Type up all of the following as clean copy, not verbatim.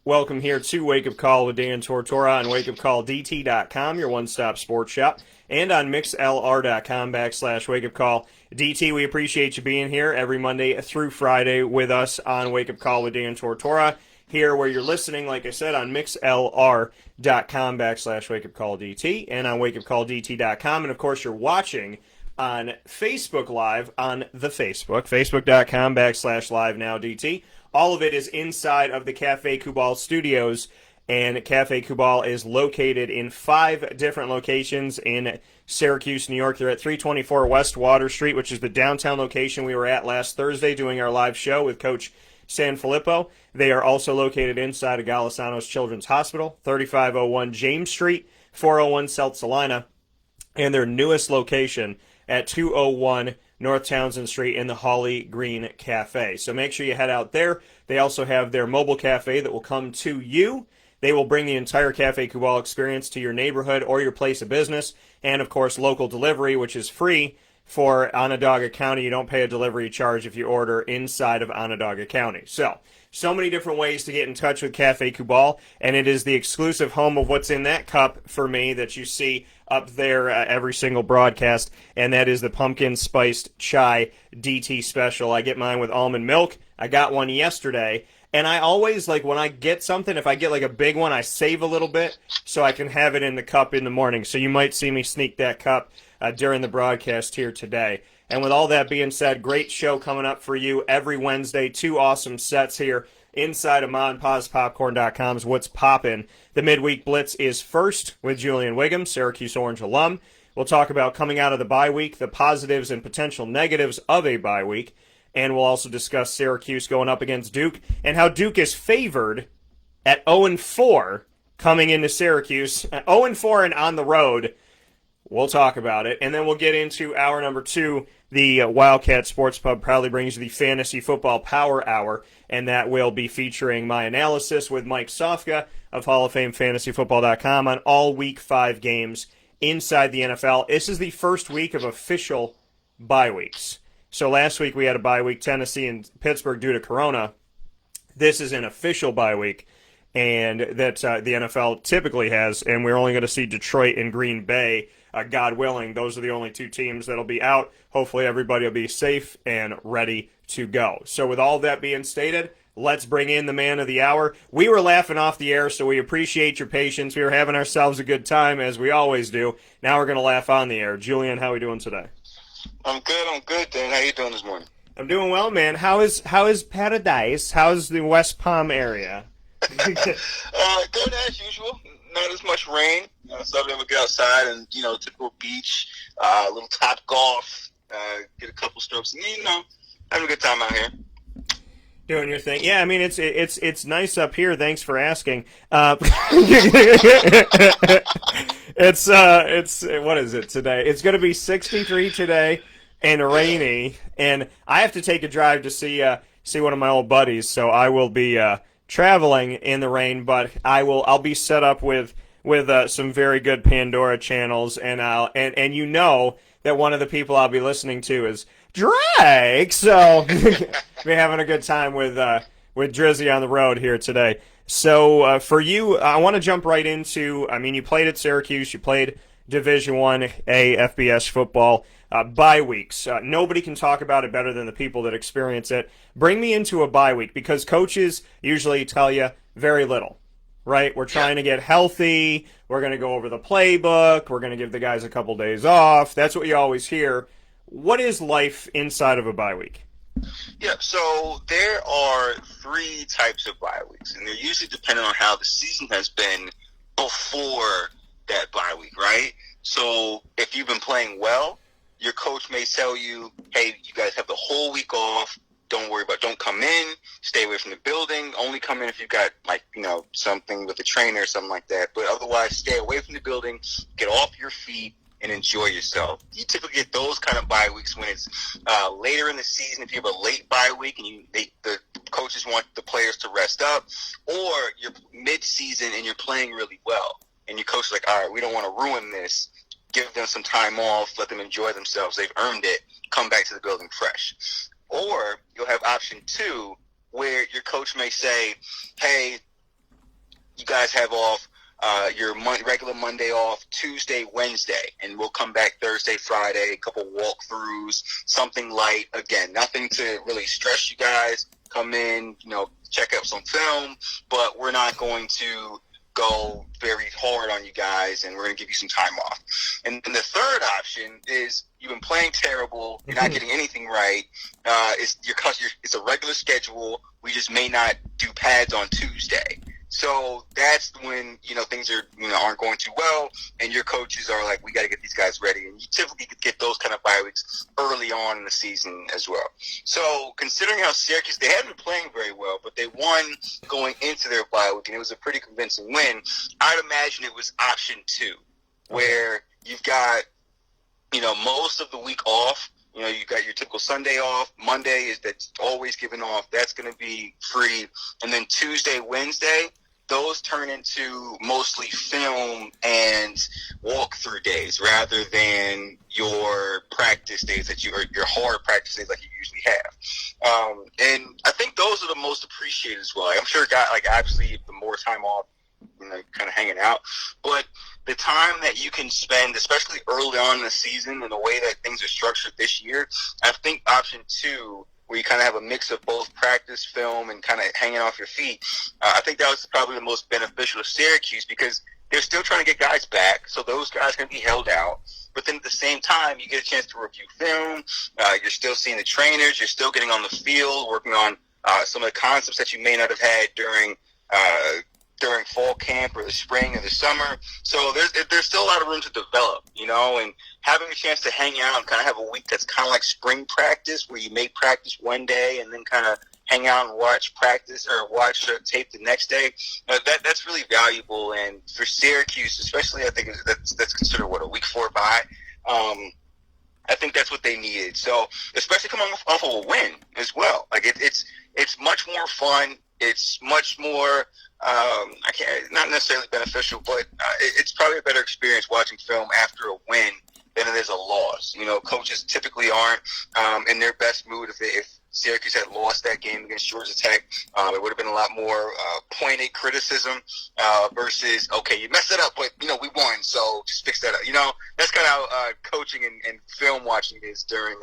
Welcome here to Wake Up Call with Dan Tortora on WakeUpCallDT.com, your one-stop sports shop, and on MixLR.com/WakeUpCallDT. We appreciate you being here every Monday through Friday with us on Wake Up Call with Dan Tortora. Here where you're listening, like I said, on MixLR.com/WakeUpCallDT and on WakeUpCallDT.com. And, of course, you're watching on Facebook Live on the Facebook.com/LiveNowDT. All of it is inside of the Cafe Kubal studios, and Cafe Kubal is located in 5 different locations in Syracuse, New York. They're at 324 West Water Street, which is the downtown location we were at last Thursday doing our live show with Coach Sanfilippo. They are also located inside of Golisano's Children's Hospital, 3501 James Street, 401 South Salina, and their newest location at 201 North Townsend Street in the Holly Green Cafe. So make sure you head out there. They also have their mobile cafe that will come to you. They will bring the entire Cafe Kubal experience to your neighborhood or your place of business. And, of course, local delivery, which is free for Onondaga County. You don't pay a delivery charge if you order inside of Onondaga County. So many different ways to get in touch with Cafe Kubal, and it is the exclusive home of what's in that cup for me that you see up there every single broadcast, and that is the pumpkin spiced chai DT special. I get mine with almond milk. I got one yesterday, and I always, like, when I get something, if I get like a big one, I save a little bit so I can have it in the cup in the morning. So you might see me sneak that cup during the broadcast here today. And with all that being said, great show coming up for you every Wednesday. 2 awesome sets here inside of MonPazPopcorn.com's What's Poppin'. The Midweek Blitz is first with Julian Whigham, Syracuse Orange alum. We'll talk about coming out of the bye week, the positives and potential negatives of a bye week. And we'll also discuss Syracuse going up against Duke and how Duke is favored at 0-4 coming into Syracuse. 0-4 and on the road. We'll talk about it. And then we'll get into hour number 2. The Wildcat Sports Pub proudly brings you the Fantasy Football Power Hour, and that will be featuring my analysis with Mike Sofka of Hall of Fame FantasyFootball.com on all Week 5 games inside the NFL. This is the first week of official bye weeks. So last week we had a bye week, Tennessee and Pittsburgh due to Corona. This is an official bye week, and that the NFL typically has, and we're only going to see Detroit and Green Bay. God willing, those are the only 2 teams that'll be out. Hopefully everybody will be safe and ready to go. So with all that being stated, let's bring in the man of the hour. We were laughing off the air, so we appreciate your patience. We were having ourselves a good time, as we always do. Now we're going to laugh on the air. Julian, how are we doing today? I'm good, Dan. How you doing this morning? I'm doing well, man. How is Paradise? How's the West Palm area? Good as usual. Not as much rain. So I'm able to get outside and, typical beach, a little top golf, get a couple strokes. And, having a good time out here. Doing your thing. Yeah, I mean, it's nice up here. Thanks for asking. It's what is it today? It's going to be 63 today and rainy, and I have to take a drive to see one of my old buddies, so I will be traveling in the rain, but I'll be set up with some very good Pandora channels, and that one of the people I'll be listening to is Drake, so be having a good time with Drizzy on the road here today. So for you, I want to jump right into, you played at Syracuse, you played Division I FBS football, bye weeks. Nobody can talk about it better than the people that experience it. Bring me into a bye week, because coaches usually tell you very little, right? We're trying to get healthy, we're going to go over the playbook, we're going to give the guys a couple days off. That's what you always hear. What is life inside of a bye week? Yeah, so there are 3 types of bye weeks, and they're usually dependent on how the season has been before that bye week, right? So if you've been playing well, your coach may tell you, hey, you guys have the whole week off. Don't worry about it. Don't come in. Stay away from the building. Only come in if you've got, something with a trainer or something like that. But otherwise, stay away from the building. Get off your feet and enjoy yourself. You typically get those kind of bye weeks when it's later in the season. If you have a late bye week and the coaches want the players to rest up, or you're mid-season and you're playing really well, and your coach is like, all right, we don't want to ruin this. Give them some time off. Let them enjoy themselves. They've earned it. Come back to the building fresh. Or you'll have option 2, where your coach may say, hey, guys have off your regular Monday off, Tuesday, Wednesday, and we'll come back Thursday, Friday, a couple walkthroughs, something light. Again, nothing to really stress you guys. Come in, check out some film, but we're not going to go very hard on you guys, and we're going to give you some time off. And the third option is you've been playing terrible, you're not getting anything right. It's a regular schedule. We just may not do pads on Tuesday. So that's when, things are, aren't going too well, and your coaches are like, we got to get these guys ready. And you typically could get those kind of bye weeks early on in the season as well. So considering how Syracuse, they hadn't been playing very well, but they won going into their bye week, and it was a pretty convincing win. I'd imagine it was option 2, where you've got, most of the week off. You've got your typical Sunday off. Monday that's always given off. That's going to be free. And then Tuesday, Wednesday, those turn into mostly film and walkthrough days rather than your practice days or your hard practice days like you usually have. And I think those are the most appreciated as well. I'm sure obviously the more time off, kind of hanging out, but the time that you can spend, especially early on in the season and the way that things are structured this year, I think option 2, where you kind of have a mix of both practice, film, and kind of hanging off your feet, I think that was probably the most beneficial to Syracuse because they're still trying to get guys back, so those guys are going to be held out. But then at the same time, you get a chance to review film. You're still seeing the trainers. You're still getting on the field, working on some of the concepts that you may not have had during fall camp or the spring or the summer. So there's still a lot of room to develop, and having a chance to hang out and kind of have a week that's kind of like spring practice where you may practice one day and then kind of hang out and watch practice or watch tape the next day. That's really valuable. And for Syracuse, especially, I think that's considered a week 4 bye. I think that's what they needed. So especially coming off of a win as well. It's much more fun. It's much more, not necessarily beneficial, but it's probably a better experience watching film after a win than it is a loss. Coaches typically aren't in their best mood if Syracuse had lost that game against Georgia Tech. It would have been a lot more pointed criticism versus, okay, you messed it up, but, we won, so just fix that up. That's kind of how coaching and film watching is during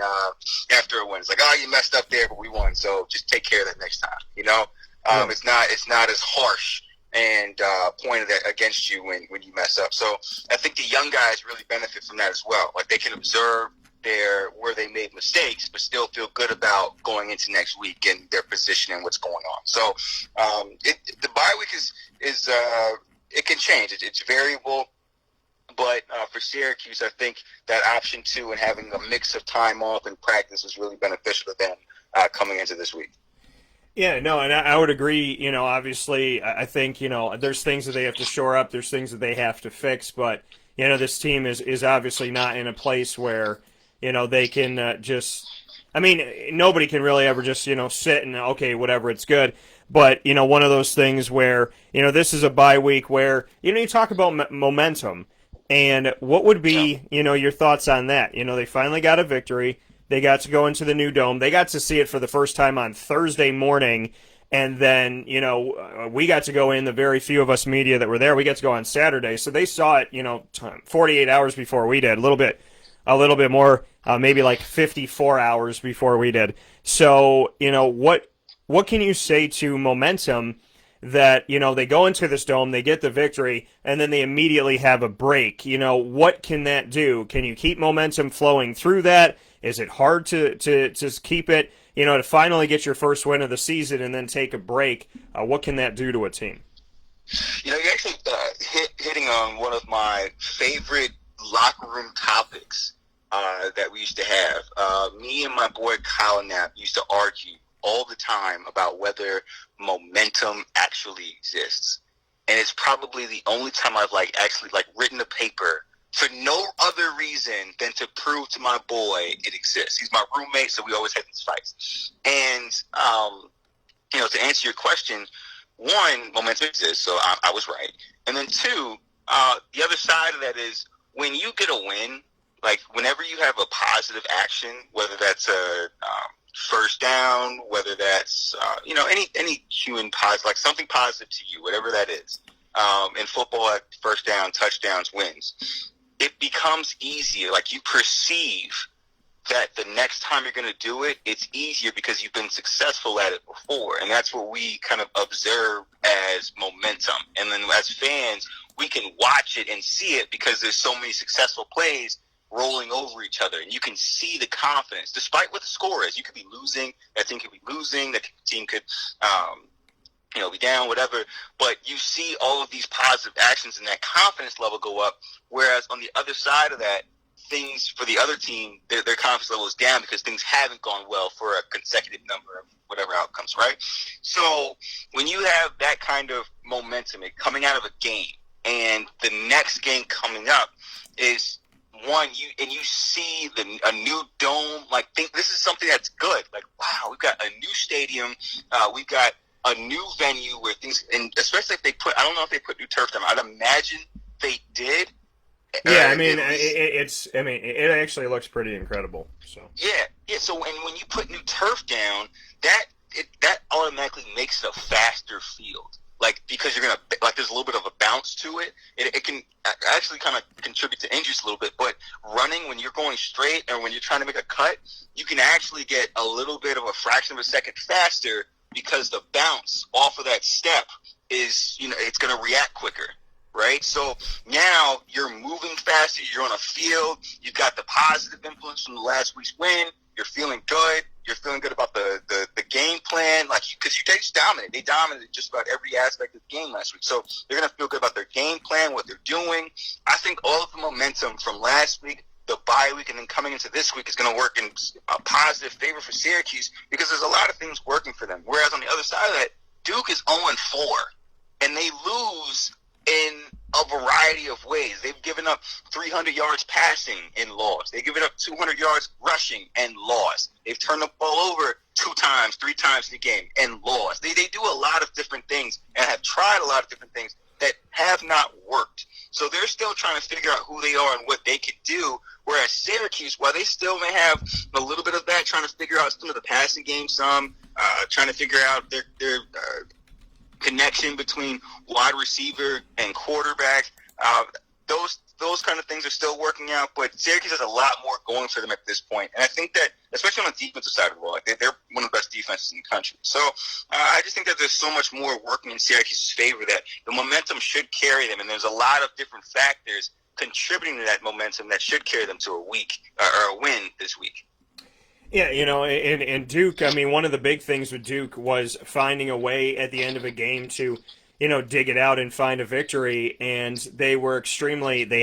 after a win. It's like, oh, you messed up there, but we won, so just take care of that next time, It's not as harsh and pointed against you when you mess up. So I think the young guys really benefit from that as well. Like they can observe where they made mistakes, but still feel good about going into next week and their position and what's going on. So the bye week is it can change. It's variable. But for Syracuse, I think that option 2 and having a mix of time off and practice is really beneficial to them coming into this week. Yeah, no, and I would agree, obviously, I think, there's things that they have to shore up, there's things that they have to fix, but, this team is obviously not in a place where, they can nobody can really ever just, sit and, okay, whatever, it's good, but, one of those things where, this is a bye week where, you talk about momentum, and what would be, your thoughts on that? They finally got a victory. They got to go into the new dome. They got to see it for the first time on Thursday morning. And then, we got to go in, the very few of us media that were there, we got to go on Saturday. So they saw it, 48 hours before we did, a little bit more, maybe like 54 hours before we did. So, what can you say to momentum that, they go into this dome, they get the victory, and then they immediately have a break? What can that do? Can you keep momentum flowing through that? Is it hard to keep it, to finally get your first win of the season and then take a break? What can that do to a team? You're actually hitting on one of my favorite locker room topics that we used to have. Me and my boy Kyle Knapp used to argue all the time about whether momentum actually exists. And it's probably the only time I've actually written a paper for no other reason than to prove to my boy it exists. He's my roommate, so we always had these fights. And, to answer your question, one, momentum exists, so I was right. And then two, the other side of that is when you get a win, whenever you have a positive action, whether that's a first down, whether that's, any human positive, something positive to you, whatever that is, in football, first down, touchdowns, wins. It becomes easier. Like, you perceive that the next time you're going to do it, it's easier because you've been successful at it before. And that's what we kind of observe as momentum. And then as fans, we can watch it and see it because there's so many successful plays rolling over each other. And you can see the confidence. Despite what the score is, you could be losing, that team could be losing, that team could be down, whatever. But you see all of these positive actions and that confidence level go up. Whereas on the other side of that, things for the other team, their confidence level is down because things haven't gone well for a consecutive number of whatever outcomes, right? So when you have that kind of momentum coming out of a game, and the next game coming up is one, you see a new dome, like, think this is something that's good. Like, wow, we've got a new stadium, we've got a new venue where things, and especially if they I don't know if they put new turf down. I'd imagine they did. Yeah, I mean, it actually looks pretty incredible. So yeah. So when you put new turf down, that automatically makes it a faster field. Like, because you're gonna, like, there's a little bit of a bounce to it. It can actually kind of contribute to injuries a little bit. But running, when you're going straight or when you're trying to make a cut, you can actually get a little bit of a fraction of a second faster because the bounce off of that step is, it's gonna react quicker. Right? So now you're moving faster. You're on a field. You've got the positive influence from the last week's win. You're feeling good. You're feeling good about the game plan. Like, because they just dominated. They dominated just about every aspect of the game last week. So they're going to feel good about their game plan, what they're doing. I think all of the momentum from last week, the bye week, and then coming into this week is going to work in a positive favor for Syracuse because there's a lot of things working for them. Whereas on the other side of that, Duke is 0-4, and they lose in a variety of ways. They've given up 300 yards passing and lost. They've given up 200 yards rushing and lost. They've turned the ball over 2 times, 3 times in the game and lost. They do a lot of different things and have tried a lot of different things that have not worked. So they're still trying to figure out who they are and what they could do, whereas Syracuse, while they still may have a little bit of that, trying to figure out some of the passing game, trying to figure out their connection between wide receiver and quarterback. Those kind of things are still working out, but Syracuse has a lot more going for them at this point. And I think that, especially on the defensive side of the ball, like they're one of the best defenses in the country. So I just think that there's so much more working in Syracuse's favor that the momentum should carry them, and there's a lot of different factors contributing to that momentum that should carry them to a win this week. Yeah, and Duke, I mean, one of the big things with Duke was finding a way at the end of a game to, dig it out and find a victory, and they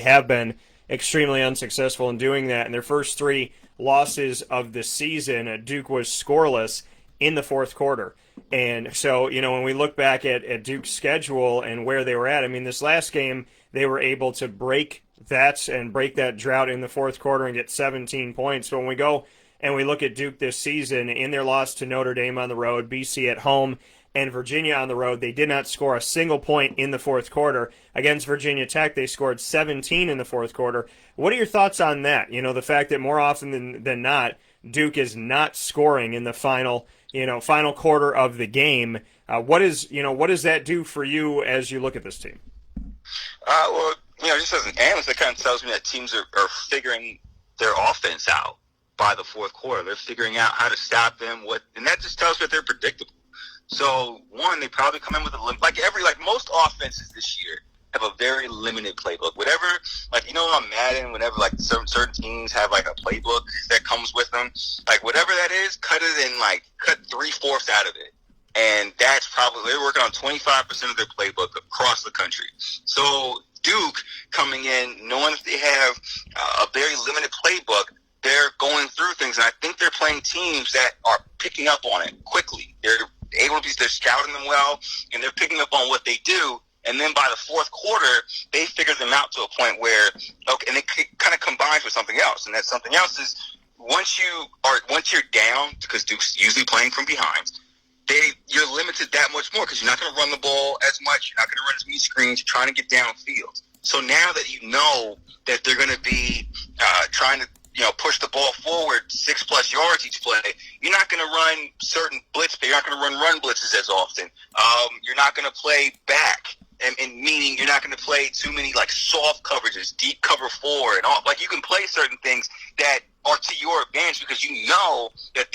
have been extremely unsuccessful in doing that. In their first 3 losses of the season, Duke was scoreless in the fourth quarter. And so, when we look back at Duke's schedule and where they were at, I mean, this last game, they were able to break that drought in the fourth quarter and get 17 points. So when we go and we look at Duke this season, in their loss to Notre Dame on the road, BC at home, and Virginia on the road, they did not score a single point in the fourth quarter. Against Virginia Tech, they scored 17 in the fourth quarter. What are your thoughts on that? The fact that more often than not, Duke is not scoring in the final quarter of the game. What does that do for you as you look at this team? Just as an analyst, it kind of tells me that teams are figuring their offense out by the fourth quarter. They're figuring out how to stop them, and that just tells me that they're predictable. So, one, they probably come in with like most offenses this year have a very limited playbook. Whatever, on Madden, whenever certain teams have like a playbook that comes with them, like whatever that is, cut 3/4 out of it. And that's probably, they're working on 25% of their playbook across the country. So Duke coming in, knowing that they have a very limited playbook, they're going through things, and I think they're playing teams that are picking up on it quickly. They're scouting them well, and they're picking up on what they do. And then by the fourth quarter, they figure them out to a point where, and it kind of combines with something else. And that something else is once you're down, because Duke's usually playing from behind, you're limited that much more because you're not going to run the ball as much. You're not going to run as many screens. You're trying to get downfield. So now that you know that they're going to be trying to push the ball forward 6+ yards each play, you're not going to run certain blitz. You're not going to run blitzes as often. You're not going to play back and meaning you're not going to play too many like soft coverages, deep cover 4, and all. Like you can play certain things that are to your advantage because you know that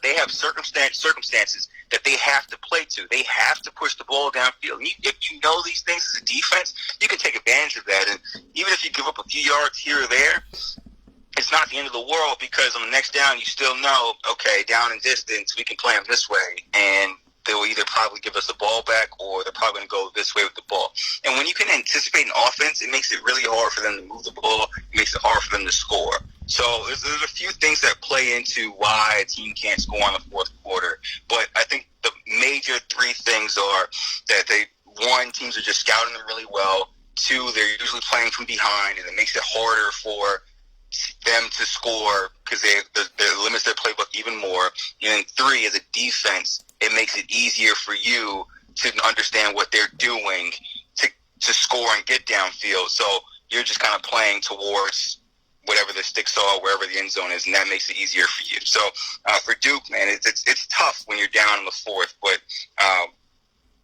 they have circumstances that they have to play to. They have to push the ball downfield. If you know these things as a defense, you can take advantage of that. And even if you give up a few yards here or there, it's not the end of the world because on the next down you still know, okay, down in distance, we can play them this way, and they will either probably give us the ball back or they're probably going to go this way with the ball. And when you can anticipate an offense, it makes it really hard for them to move the ball. It makes it hard for them to score. So there's a few things that play into why a team can't score in the fourth quarter. But I think the major 3 things are that teams are just scouting them really well. 2, they're usually playing from behind, and it makes it harder for them to score because they limits their playbook even more. And then 3, as a defense, it makes it easier for you to understand what they're doing to score and get downfield. So you're just kind of playing towards whatever the sticks are, wherever the end zone is, and that makes it easier for you. So for Duke, man, it's tough when you're down in the fourth, but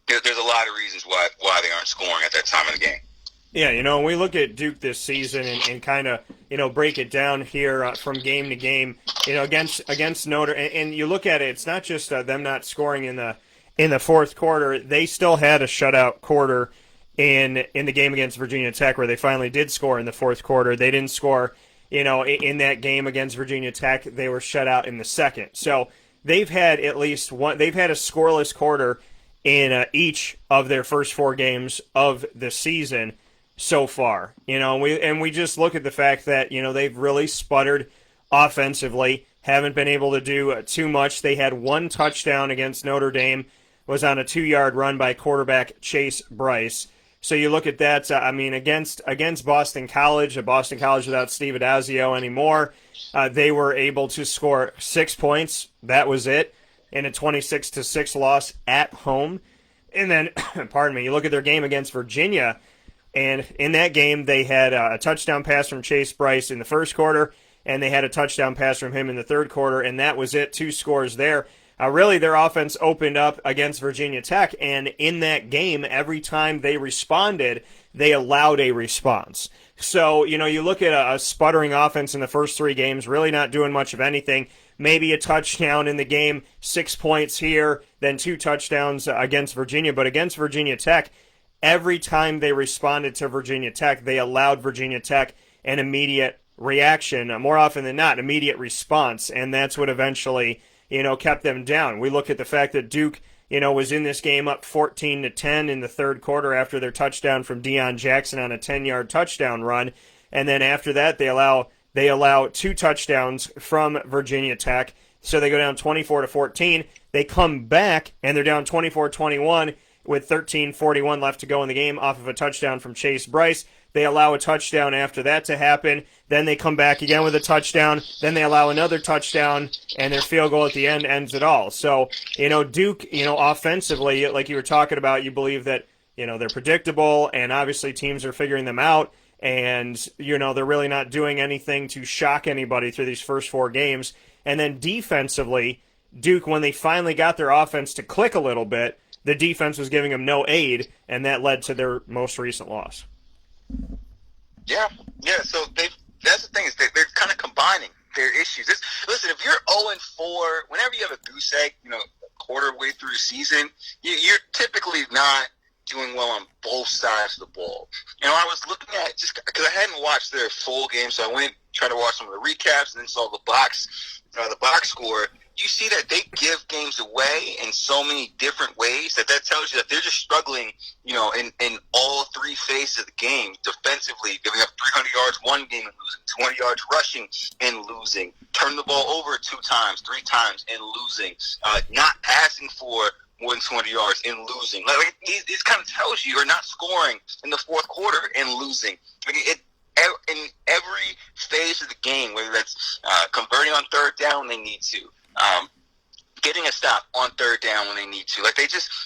there's a lot of reasons why they aren't scoring at that time of the game. Yeah, we look at Duke this season and kind of, break it down here from game to game, against Notre, and you look at it, it's not just them not scoring in the fourth quarter. They still had a shutout quarter in the game against Virginia Tech where they finally did score in the fourth quarter. They didn't score, in that game against Virginia Tech. They were shut out in the second. So they've had at least one. They've had a scoreless quarter in each of their first 4 games of the season so far, and we just look at the fact that, they've really sputtered offensively, haven't been able to do too much. They had 1 touchdown against Notre Dame, was on a 2-yard run by quarterback Chase Brice. So you look at that, against Boston College without Steve Addazio anymore, they were able to score 6 points. That was it, in a 26-6 loss at home. And then, pardon me, you look at their game against Virginia, and in that game, they had a touchdown pass from Chase Brice in the first quarter, and they had a touchdown pass from him in the third quarter, and that was it, 2 scores there. Really, their offense opened up against Virginia Tech, and in that game, every time they responded, they allowed a response. So, you look at a sputtering offense in the first 3 games, really not doing much of anything. Maybe a touchdown in the game, 6 points here, then 2 touchdowns against Virginia. But against Virginia Tech, every time they responded to Virginia Tech, they allowed Virginia Tech an immediate reaction, more often than not, immediate response, and that's what eventually, kept them down. We look at the fact that Duke, was in this game up 14-10 in the third quarter after their touchdown from Deion Jackson on a 10-yard touchdown run, and then after that they allow 2 touchdowns from Virginia Tech, so they go down 24-14. They come back and they're down 24-21. With 13:41 left to go in the game off of a touchdown from Chase Brice. They allow a touchdown after that to happen. Then they come back again with a touchdown. Then they allow another touchdown, and their field goal at the end ends it all. So, Duke, offensively, like you were talking about, you believe that, they're predictable, and obviously teams are figuring them out, and, they're really not doing anything to shock anybody through these first 4 games. And then defensively, Duke, when they finally got their offense to click a little bit, the defense was giving them no aid, and that led to their most recent loss. Yeah. So that's the thing is they're kind of combining their issues. Listen, if you're 0-4, whenever you have a goose egg, quarter way through the season, you're typically not doing well on both sides of the ball. I was looking at just because I hadn't watched their full game, so I went tried to watch some of the recaps and then saw the box score. You see that they give games away in so many different ways that tells you that they're just struggling, in all 3 phases of the game. Defensively, giving up 300 yards one game and losing, 20 yards rushing and losing, turn the ball over 2 times, 3 times and losing, not passing for more than 200 yards and losing. Like it kind of tells you, or not scoring in the fourth quarter and losing. In every phase of the game, whether that's converting on third down when they need to, getting a stop on third down when they need to.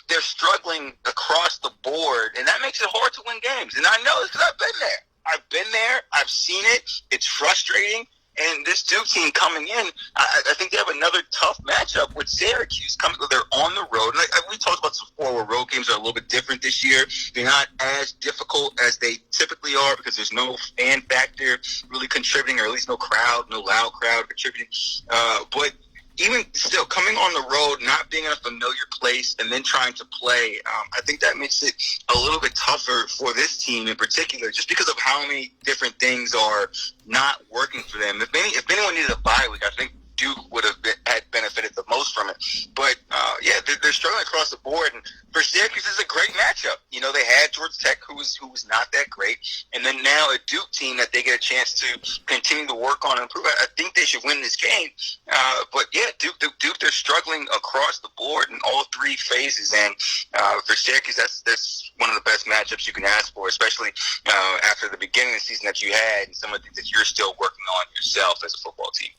They're struggling across the board, and that makes it hard to win games. And I know this because I've been there. I've seen it. It's frustrating, And this Duke team coming in, I think they have another tough matchup with Syracuse coming. They're on the road. And we talked about this before, where road games are a little bit different this year. They're not as difficult as they typically are because there's no fan factor really contributing, or at least no loud crowd contributing. But even still, coming on the road, not being in a familiar place, and then trying to play, I think that makes it a little bit tougher for this team in particular, just because of how many different things are not working for them. If anyone needed a bye week, I think Duke would have had benefited the most from it. But, they're struggling across the board. And for Syracuse, it's a great matchup. You know, they had Georgia Tech, who was not that great. And then now a Duke team that they get a chance to continue to work on and improve. I think they should win this game. Duke, they're struggling across the board in all three phases. And for Syracuse, that's one of the best matchups you can ask for, especially after the beginning of the season that you had and some of the things that you're still working on yourself as a football team.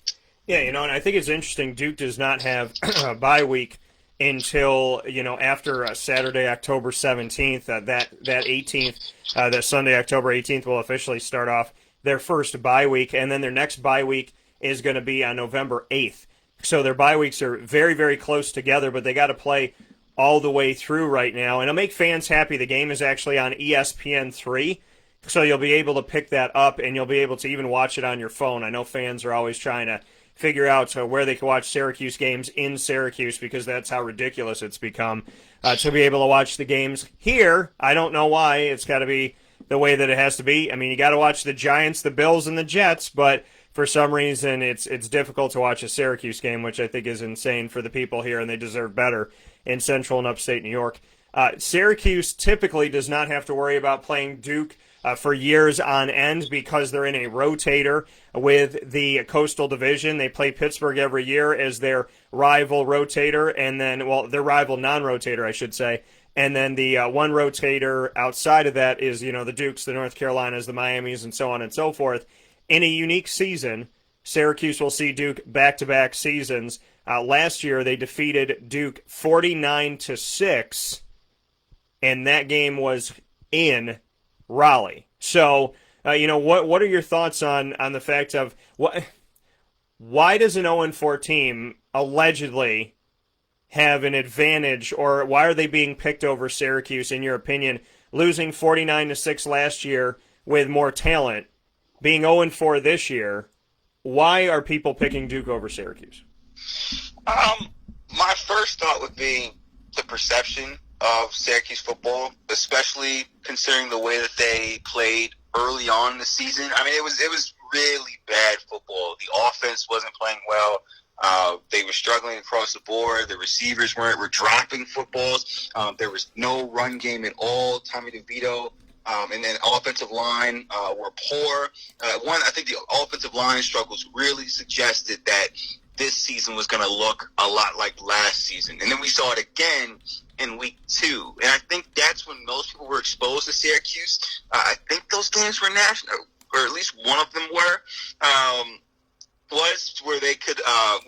Yeah, and I think it's interesting. Duke does not have a bye week until after Saturday, October 17th. That 18th, that Sunday, October 18th, will officially start off their first bye week, and then their next bye week is going to be on November 8th. So their bye weeks are very, very close together, but they got to play all the way through right now, and it'll make fans happy. The game is actually on ESPN3. So you'll be able to pick that up, and you'll be able to even watch it on your phone. I know fans are always trying to figure out where they can watch Syracuse games in Syracuse, because that's how ridiculous it's become to be able to watch the games here. I don't know why. It's got to be the way that it has to be. I mean, you got to watch the Giants, the Bills, and the Jets, but for some reason it's difficult to watch a Syracuse game, which I think is insane for the people here, and they deserve better in Central and Upstate New York. Syracuse typically does not have to worry about playing Duke for years on end, because they're in a rotator with the Coastal Division. They play Pittsburgh every year as their rival rotator, and then, their rival non-rotator, I should say. And then the one rotator outside of that is, the Dukes, the North Carolinas, the Miamis, and so on and so forth. In a unique season, Syracuse will see Duke back-to-back seasons. Last year, they defeated Duke 49-6, and that game was in Raleigh. So, what are your thoughts on the fact of why does an 0-4 team allegedly have an advantage, or why are they being picked over Syracuse, in your opinion, losing 49-6 last year with more talent, being 0-4 this year? Why are people picking Duke over Syracuse? My first thought would be the perception of Syracuse football, especially considering the way that they played early on in the season. I mean, it was really bad football. The offense wasn't playing well. They were struggling across the board. The receivers were dropping footballs. There was no run game at all. Tommy DeVito and then offensive line were poor. I think the offensive line struggles really suggested that this season was going to look a lot like last season. And then we saw it again in week 2. And I think that's when most people were exposed to Syracuse. I think those games were national, or at least one of them were, was where they could,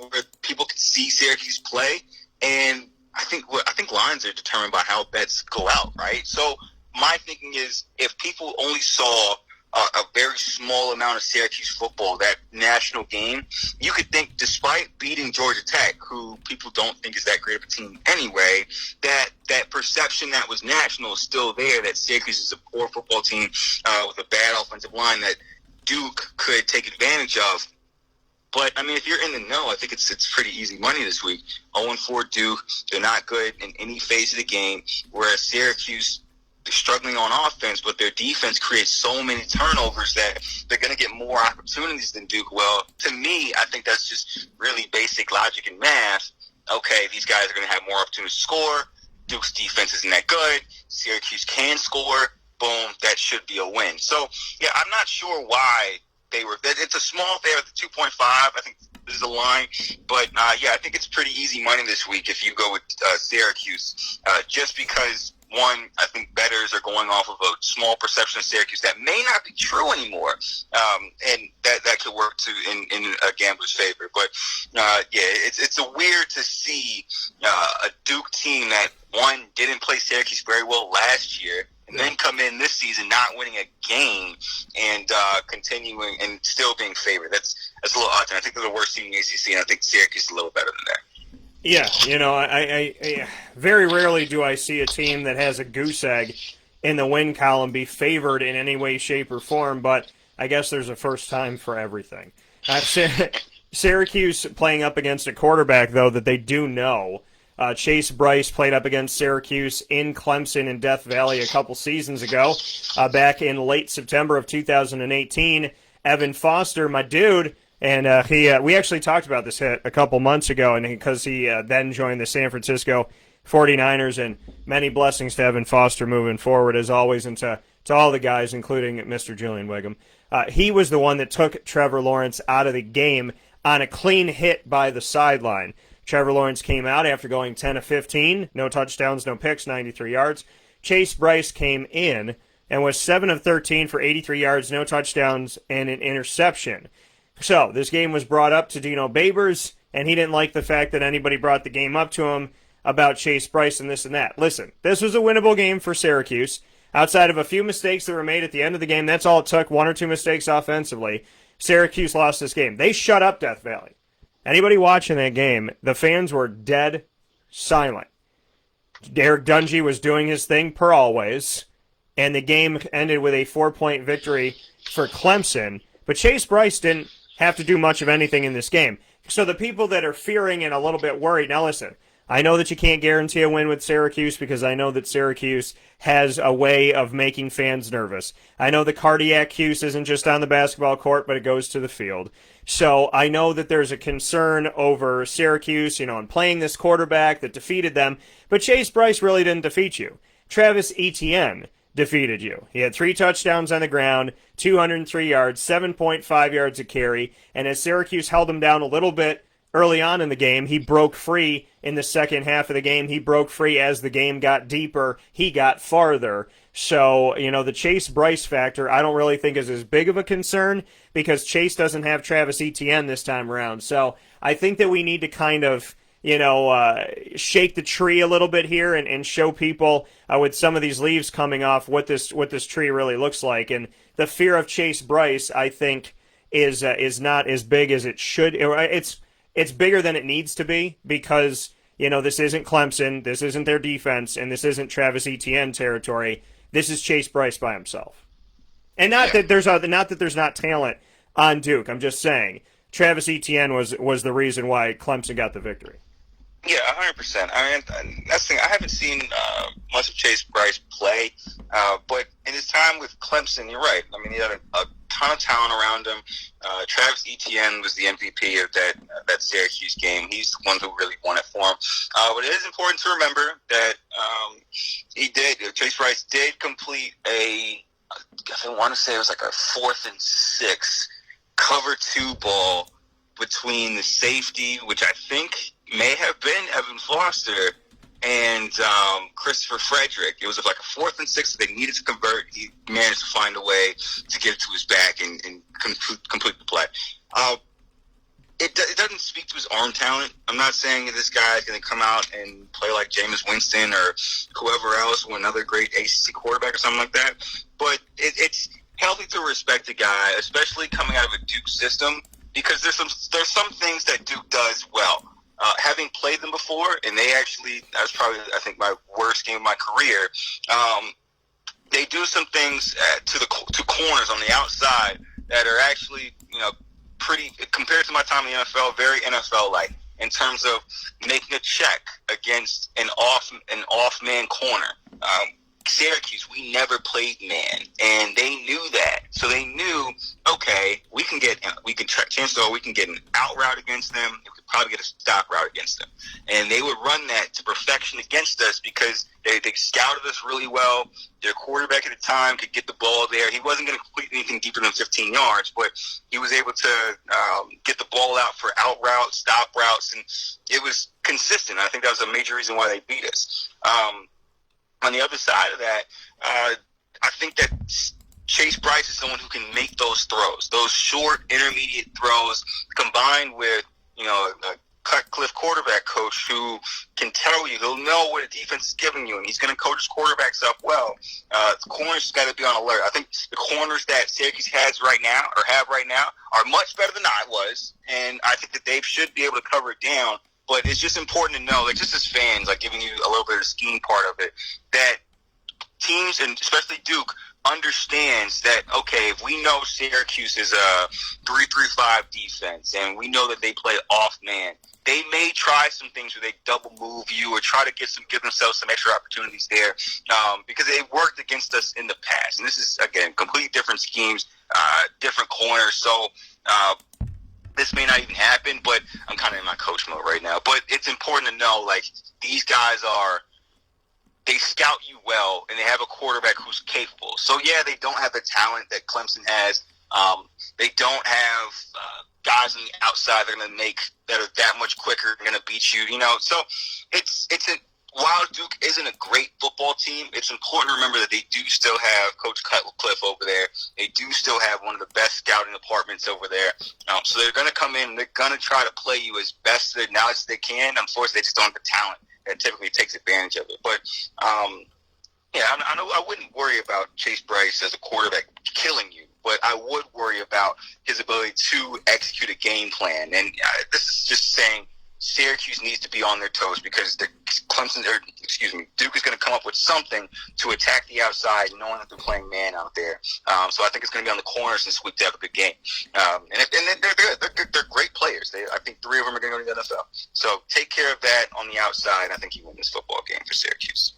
where people could see Syracuse play. And I think lines are determined by how bets go out, right? So my thinking is, if people only saw a very small amount of Syracuse football, that national game, you could think, despite beating Georgia Tech, who people don't think is that great of a team anyway, that perception that was national is still there, that Syracuse is a poor football team with a bad offensive line that Duke could take advantage of. But, I mean, if you're in the know, I think it's pretty easy money this week. 0-4 Duke, they're not good in any phase of the game, whereas Syracuse, they're struggling on offense, but their defense creates so many turnovers that they're going to get more opportunities than Duke will. To me, I think that's just really basic logic and math. Okay, these guys are going to have more opportunities to score. Duke's defense isn't that good. Syracuse can score. Boom, that should be a win. So, yeah, I'm not sure why they were – it's a small favorite at 2.5. I think this is the line. But, I think it's pretty easy money this week if you go with Syracuse, just because – one, I think bettors are going off of a small perception of Syracuse that may not be true anymore, and that could work too in a gambler's favor. But it's a weird to see a Duke team that, one, didn't play Syracuse very well last year, and then come in this season not winning a game and continuing and still being favored. That's a little odd. And I think they're the worst team in the ACC, and I think Syracuse is a little better than that. Yeah, I very rarely do I see a team that has a goose egg in the win column be favored in any way, shape, or form, but I guess there's a first time for everything. Syracuse playing up against a quarterback, though, that they do know. Chase Brice played up against Syracuse in Clemson in Death Valley a couple seasons ago. Back in late September of 2018, Evan Foster, my dude, and we actually talked about this hit a couple months ago, and because he then joined the San Francisco 49ers, and many blessings to Evan Foster moving forward, as always, and to all the guys, including Mr. Julian Whigham. He was the one that took Trevor Lawrence out of the game on a clean hit by the sideline. Trevor Lawrence came out after going 10 of 15, no touchdowns, no picks, 93 yards. Chase Brice came in and was 7 of 13 for 83 yards, no touchdowns, and an interception. So this game was brought up to Dino Babers, and he didn't like the fact that anybody brought the game up to him about Chase Brice and this and that. Listen, this was a winnable game for Syracuse. Outside of a few mistakes that were made at the end of the game, that's all it took, one or two mistakes offensively. Syracuse lost this game. They shut up Death Valley. Anybody watching that game, the fans were dead silent. Derek Dungy was doing his thing per always, and the game ended with a 4-point victory for Clemson. But Chase Brice didn't have to do much of anything in this game. So the people that are fearing and a little bit worried, now listen, I know that you can't guarantee a win with Syracuse because I know that Syracuse has a way of making fans nervous. I know the cardiac cues isn't just on the basketball court, but it goes to the field. So I know that there's a concern over Syracuse, and playing this quarterback that defeated them. But Chase Brice really didn't defeat you. Travis Etienne defeated you. He had 3 touchdowns on the ground, 203 yards, 7.5 yards a carry, and as Syracuse held him down a little bit early on in the game, he broke free in the second half of the game. He broke free as the game got deeper. He got farther. So, the Chase Brice factor I don't really think is as big of a concern because Chase doesn't have Travis Etienne this time around. So I think that we need to kind of shake the tree a little bit here and show people with some of these leaves coming off what this tree really looks like. And the fear of Chase Brice, I think, is not as big as it should. It's bigger than it needs to be because this isn't Clemson, this isn't their defense, and this isn't Travis Etienne territory. This is Chase Brice by himself. And not that there's not talent on Duke. I'm just saying Travis Etienne was the reason why Clemson got the victory. Yeah, 100%. I mean, that's the thing. I haven't seen much of Chase Brice play, but in his time with Clemson, you're right. I mean, he had a ton of talent around him. Travis Etienne was the MVP of that Syracuse game. He's the one who really won it for him. But it is important to remember that Chase Brice did complete I want to say it was like a 4th and 6 cover 2 ball between the safety, which I think may have been Evan Foster, and Christopher Frederick. It was like a 4th and 6 that they needed to convert. He managed to find a way to get it to his back and complete the play. It doesn't speak to his arm talent. I'm not saying that this guy is going to come out and play like Jameis Winston or whoever else, or another great ACC quarterback or something like that. But it's healthy to respect a guy, especially coming out of a Duke system, because there's some things that Duke does well. Having played them before, and that was probably, I think, my worst game of my career. They do some things to corners on the outside that are actually, pretty, compared to my time in the NFL, very NFL-like in terms of making a check against an off-man corner. Syracuse, we never played man, and they knew that. So they knew, okay, chances are we can get an out route against them. We could probably get a stop route against them. And they would run that to perfection against us because they scouted us really well. Their quarterback at the time could get the ball there. He wasn't going to complete anything deeper than 15 yards, but he was able to get the ball out for out routes, stop routes, and it was consistent. I think that was a major reason why they beat us. On the other side of that, I think that Chase Brice is someone who can make those throws, those short, intermediate throws, combined with, a Cutcliffe quarterback coach who can tell you, he'll know what a defense is giving you, and he's going to coach his quarterbacks up well. The corners got to be on alert. I think the corners that Syracuse have right now are much better than I was, and I think that they should be able to cover it down. But it's just important to know, like, just as fans, like giving you a little bit of the scheme part of it, that teams, and especially Duke, understands that, okay, if we know Syracuse is a 3-3-5 defense and we know that they play off man, they may try some things where they double move you or try to give themselves some extra opportunities there, because it worked against us in the past. And this is, again, completely different schemes, different corners. So this may not even happen, but I'm kind of in my coach mode right now. But it's important to know, like, these guys they scout you well, and they have a quarterback who's capable. So, yeah, they don't have the talent that Clemson has. They don't have guys on the outside that are that much quicker and going to beat you. So while Duke isn't a great football team, it's important to remember that they do still have Coach Cutcliffe over there. They do still have one of the best scouting departments over there. So they're going to come in and they're going to try to play you as best as they can. Unfortunately, they just don't have the talent that typically takes advantage of it. But, I wouldn't worry about Chase Brice as a quarterback killing you, but I would worry about his ability to execute a game plan. And this is just saying Syracuse needs to be on their toes, because Duke is going to come up with something to attack the outside, knowing that they're playing man out there. So I think it's going to be on the corners and squeak to have a good game. And they're good. They're great players. I think 3 of them are going to go to the NFL. So take care of that on the outside. I think you win this football game for Syracuse.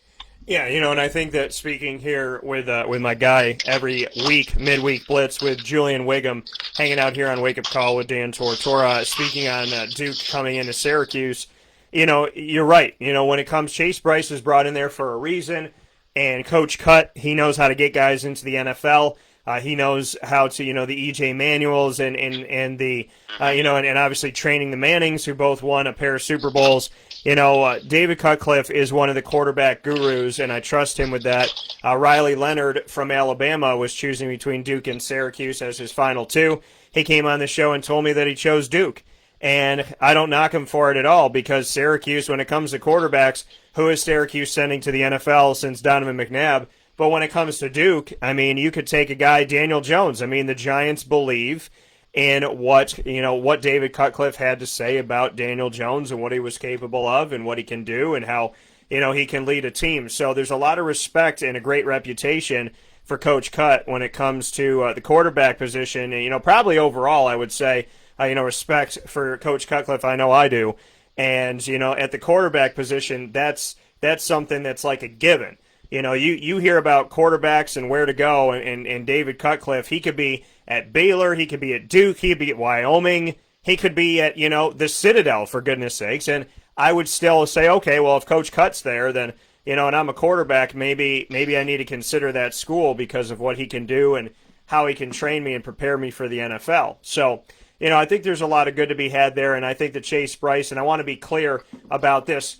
Yeah, and I think that speaking here with my guy every week, midweek Blitz with Julian Whigham, hanging out here on Wake Up Call with Dan Tortora, speaking on Duke coming into Syracuse, you're right. When it comes, Chase Brice was brought in there for a reason, and Coach Cut, he knows how to get guys into the NFL. He knows how to, the E.J. Manuels and the, and obviously training the Mannings, who both won a pair of Super Bowls. David Cutcliffe is one of the quarterback gurus, and I trust him with that. Riley Leonard from Alabama was choosing between Duke and Syracuse as his final 2. He came on the show and told me that he chose Duke. And I don't knock him for it at all, because Syracuse, when it comes to quarterbacks, who is Syracuse sending to the NFL since Donovan McNabb? But when it comes to Duke, you could take a guy, Daniel Jones. The Giants believe in what David Cutcliffe had to say about Daniel Jones and what he was capable of and what he can do and how, he can lead a team. So there's a lot of respect and a great reputation for Coach Cut when it comes to the quarterback position. And, probably overall, I would say, respect for Coach Cutcliffe. I know I do. And, at the quarterback position, that's something that's like a given. You hear about quarterbacks and where to go, and David Cutcliffe, he could be at Baylor, he could be at Duke, he could be at Wyoming, he could be at, the Citadel, for goodness sakes. And I would still say, okay, well, if Coach Cut's there, then, and I'm a quarterback, maybe I need to consider that school because of what he can do and how he can train me and prepare me for the NFL. So, I think there's a lot of good to be had there, and I think that Chase Brice, and I want to be clear about this,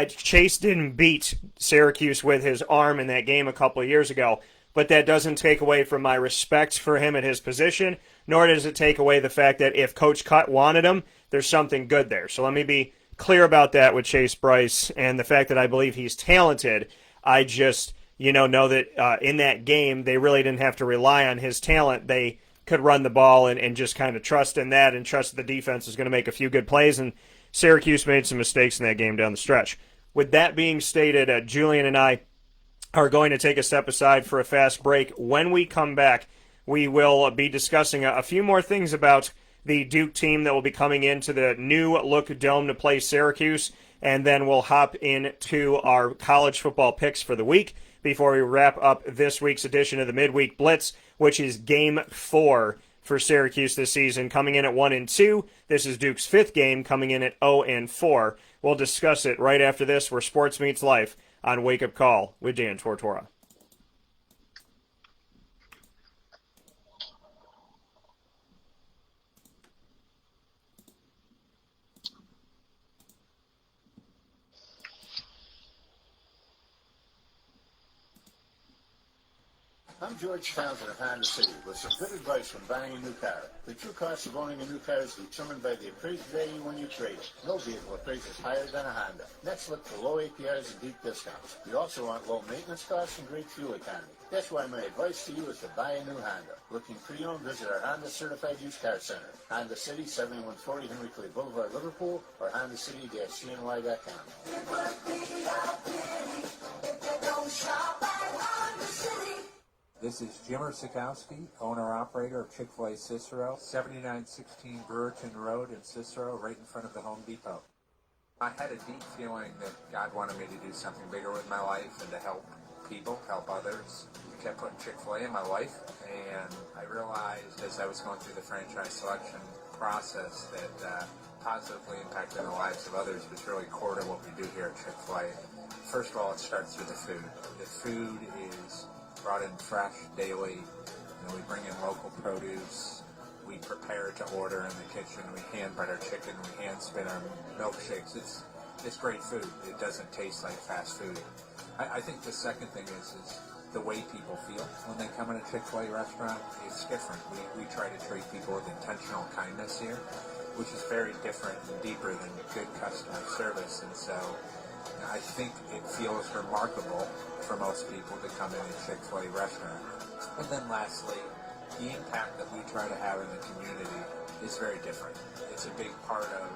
Chase didn't beat Syracuse with his arm in that game a couple of years ago, but that doesn't take away from my respect for him at his position, nor does it take away the fact that if Coach Cut wanted him, there's something good there. So let me be clear about that with Chase Brice and the fact that I believe he's talented. I just, know that in that game, they really didn't have to rely on his talent. They could run the ball and just kind of trust in that and trust the defense is going to make a few good plays, and Syracuse made some mistakes in that game down the stretch. With that being stated, Julian and I are going to take a step aside for a fast break. When we come back, we will be discussing a few more things about the Duke team that will be coming into the new look dome to play Syracuse, and then we'll hop into our college football picks for the week before we wrap up this week's edition of the Midweek Blitz, which is Game 4 for Syracuse this season, coming in at 1-2. This is Duke's 5th game, coming in at 0-4. We'll discuss it right after this, where sports meets life on Wake Up Call with Dan Tortora. I'm George Townsend of Honda City with some good advice when buying a new car. The true cost of owning a new car is determined by the appraised value when you trade it. No vehicle appraises higher than a Honda. Next, look for low APRs and deep discounts. You also want low maintenance costs and great fuel economy. That's why my advice to you is to buy a new Honda. Looking pre-owned, visit our Honda Certified Used Car Center. Honda City, 7140 Henry Clay Boulevard, Liverpool, or HondaCity-CNY.com. This is Jimmer Sikowski, owner-operator of Chick-fil-A Cicero, 7916 Brewerton Road in Cicero, right in front of the Home Depot. I had a deep feeling that God wanted me to do something bigger with my life and to help people, help others. I kept putting Chick-fil-A in my life, and I realized as I was going through the franchise selection process that positively impacting the lives of others was really core to what we do here at Chick-fil-A. First of all, it starts with the food. The food is brought in fresh daily. We bring in local produce. We prepare to order in the kitchen. We hand bread our chicken. We hand spin our milkshakes. It's great food. It doesn't taste like fast food. I think the second thing is the way people feel when they come in a Chick-fil-A restaurant. It's different. We try to treat people with intentional kindness here, which is very different and deeper than good customer service. And so I think it feels remarkable for most people to come in a Chick-fil-A restaurant. And then lastly, the impact that we try to have in the community is very different. It's a big part of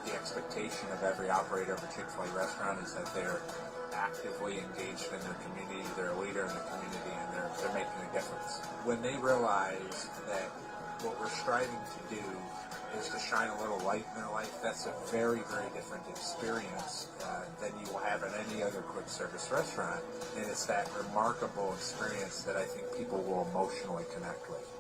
the expectation of every operator of a Chick-fil-A restaurant is that they're actively engaged in their community, they're a leader in the community, and they're making a difference. When they realize that what we're striving to do is to shine a little light in their life, that's a very, very different experience than you will have in any other quick service restaurant. And it's that remarkable experience that I think people will emotionally connect with.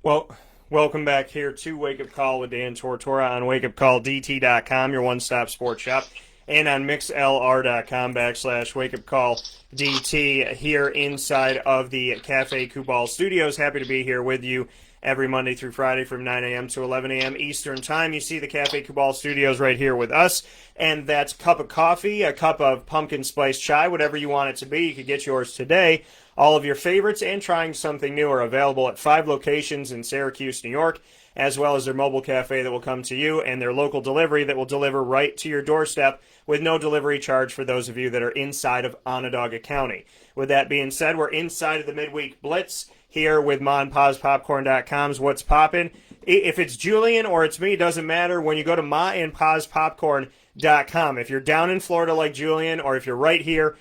Well, welcome back here to Wake Up Call with Dan Tortora on WakeUpCallDT.com, your one-stop sports shop, and on MixLR.com/WakeUpCallDT here inside of the Cafe Kubal Studios. Happy to be here with you every Monday through Friday from 9 a.m. to 11 a.m. Eastern Time. You see the Cafe Kubal Studios right here with us, and that's a cup of coffee, a cup of pumpkin spice chai, whatever you want it to be. You can get yours today. All of your favorites and trying something new are available at 5 locations in Syracuse, New York, as well as their mobile cafe that will come to you and their local delivery that will deliver right to your doorstep with no delivery charge for those of you that are inside of Onondaga County. With that being said, we're inside of the midweek Blitz here with MaandPazPopcorn.com's What's Poppin'. If it's Julian or it's me, doesn't matter. When you go to MaandPazPopcorn.com, if you're down in Florida like Julian, or if you're right here,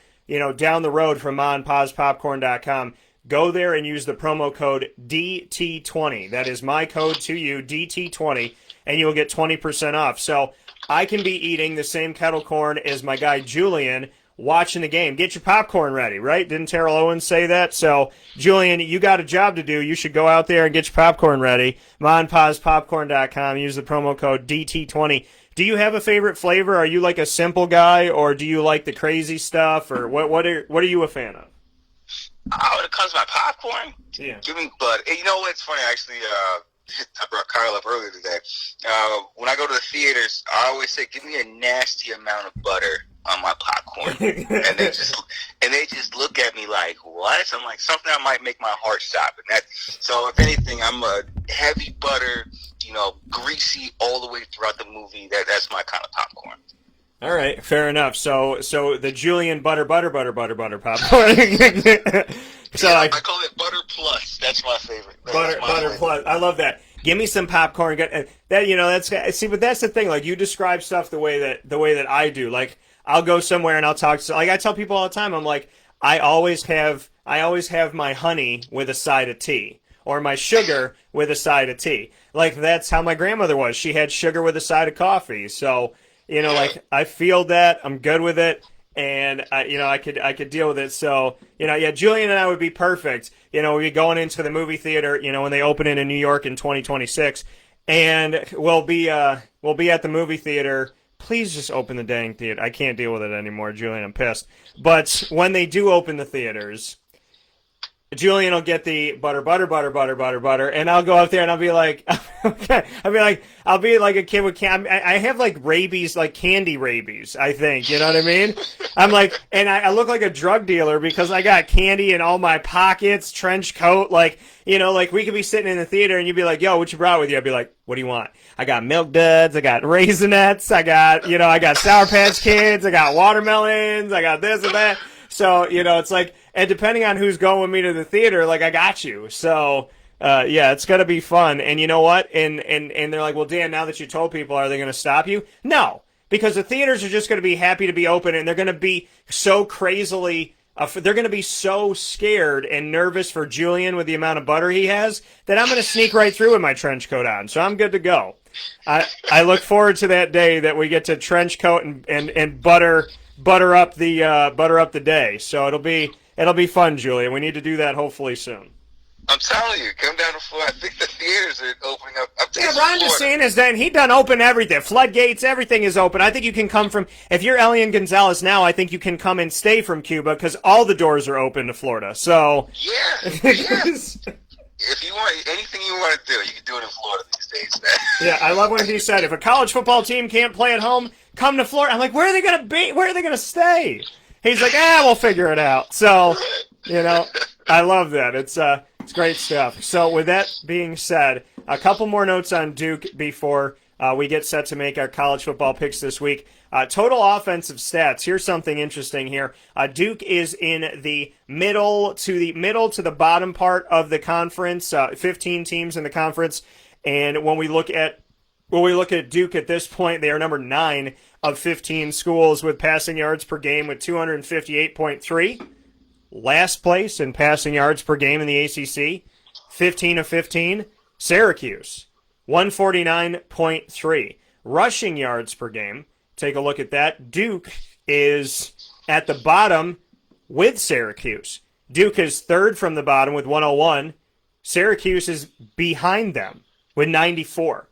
down the road from MaandPazPopcorn.com, go there and use the promo code DT20. That is my code to you, DT20, and you'll get 20% off. So I can be eating the same kettle corn as my guy Julian watching the game. Get your popcorn ready, right? Didn't Terrell Owens say that? So, Julian, you got a job to do. You should go out there and get your popcorn ready. MaandPazPopcorn.com. Use the promo code DT20. Do you have a favorite flavor? Are you like a simple guy, or do you like the crazy stuff, or what are you a fan of? Oh, when it comes to my popcorn, Yeah. give me butter. Hey, you know what's funny? Actually, I brought Kyle up earlier today. When I go to the theaters, I always say, give me a nasty amount of butter on my popcorn. and they just look at me like, what? I'm like, something that might make my heart stop. So if anything, I'm a heavy butter, greasy all the way throughout the movie. That's my kind of popcorn. All right, fair enough. So the Julian butter popcorn. So I call it butter plus. That's my favorite. Butter plus. I love that. Give me some popcorn. But that's the thing. Like, you describe stuff the way that I do. Like, I'll go somewhere and I'll talk to, like, I tell people all the time, I'm like, I always have my honey with a side of tea, or my sugar with a side of tea. Like, that's how my grandmother was. She had sugar with a side of coffee. So, like I feel that. I'm good with it. And I could deal with it. So, Julian and I would be perfect. We'd be going into the movie theater, when they open it in New York in 2026, and we'll be at the movie theater. Please just open the dang theater. I can't deal with it anymore, Julian. I'm pissed. But when they do open the theaters, Julian will get the butter, and I'll go up there and I'll be like, okay. I'll be like a kid with candy. I have like rabies, like candy rabies, I think. You know what I mean? I'm like, and I look like a drug dealer because I got candy in all my pockets, trench coat. Like, like we could be sitting in the theater and you'd be like, yo, what you brought with you? I'd be like, what do you want? I got Milk Duds, I got Raisinets, I got Sour Patch Kids, I got watermelons, I got this and that. So, it's like, and depending on who's going with me to the theater, like, I got you. So, it's going to be fun. And you know what? And they're like, well, Dan, now that you told people, are they going to stop you? No, because the theaters are just going to be happy to be open, and they're going to be so crazily, they're going to be so scared and nervous for Julian with the amount of butter he has that I'm going to sneak right through with my trench coat on. So I'm good to go. I look forward to that day that we get to trench coat and butter up the day. So it'll be fun, Julian. We need to do that hopefully soon. I'm telling you, come down to Florida. I think the theaters are opening up. Ron DeSantis, then he done open everything. Floodgates, everything is open. I think you can come from, if you're Elian Gonzalez now, I think you can come and stay from Cuba because all the doors are open to Florida. So Yes. If you want anything you want to do, you can do it in Florida these days, man. Yeah, I love when he said, if a college football team can't play at home, come to Florida. I'm like, where are they going to be? Where are they going to stay? He's like, we'll figure it out. So, I love that. It's great stuff. So with that being said, a couple more notes on Duke before we get set to make our college football picks this week. Total offensive stats. Here's something interesting here. Duke is in the middle to the bottom part of the conference. 15 teams in the conference, and when we look at Duke at this point, they are number 9 of 15 schools with passing yards per game with 258.3. Last place in passing yards per game in the ACC, 15 of 15. Syracuse, 149.3. Rushing yards per game. Take a look at that. Duke is at the bottom with Syracuse. Duke is third from the bottom with 101. Syracuse is behind them with 94.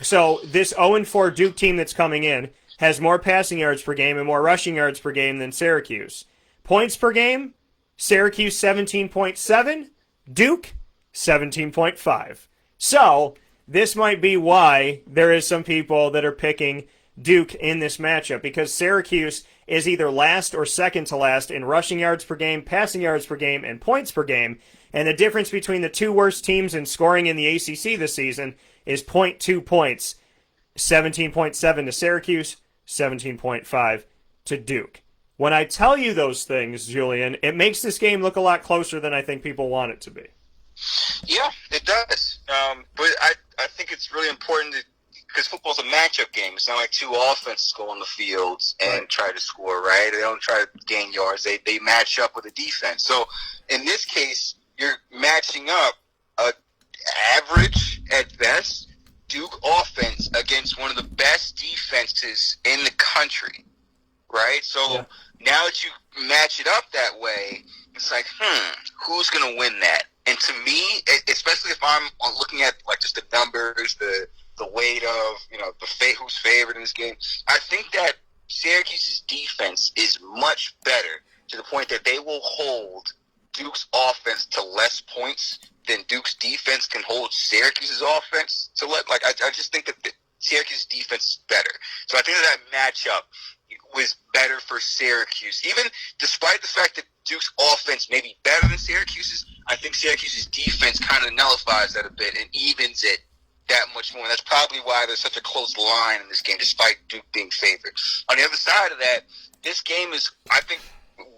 So this 0-4 Duke team that's coming in has more passing yards per game and more rushing yards per game than Syracuse. Points per game, Syracuse 17.7, Duke 17.5. So this might be why there is some people that are picking Duke in this matchup, because Syracuse is either last or second to last in rushing yards per game, passing yards per game, and points per game. And the difference between the two worst teams in scoring in the ACC this season is 0.2 points. 17.7 to Syracuse, 17.5 to Duke. When I tell you those things, Julian, it makes this game look a lot closer than I think people want it to be. Yeah, it does. But I think it's really important because football's a matchup game. It's not like two offenses go on the fields and try to score, right? They don't try to gain yards. They match up with a defense. So in this case, you're matching up a average at best Duke offense against one of the best defenses in the country, right? So now that you match it up that way, it's like, who's going to win that? And to me, especially if I'm looking at like just the numbers, the weight of who's favored in this game, I think that Syracuse's defense is much better to the point that they will hold Duke's offense to less points than Duke's defense can hold Syracuse's offense to I just think that Syracuse's defense is better. So I think that matchup was better for Syracuse. Even despite the fact that Duke's offense may be better than Syracuse's, I think Syracuse's defense kind of nullifies that a bit and evens it that much more. And that's probably why there's such a close line in this game, despite Duke being favored. On the other side of that, this game is, I think,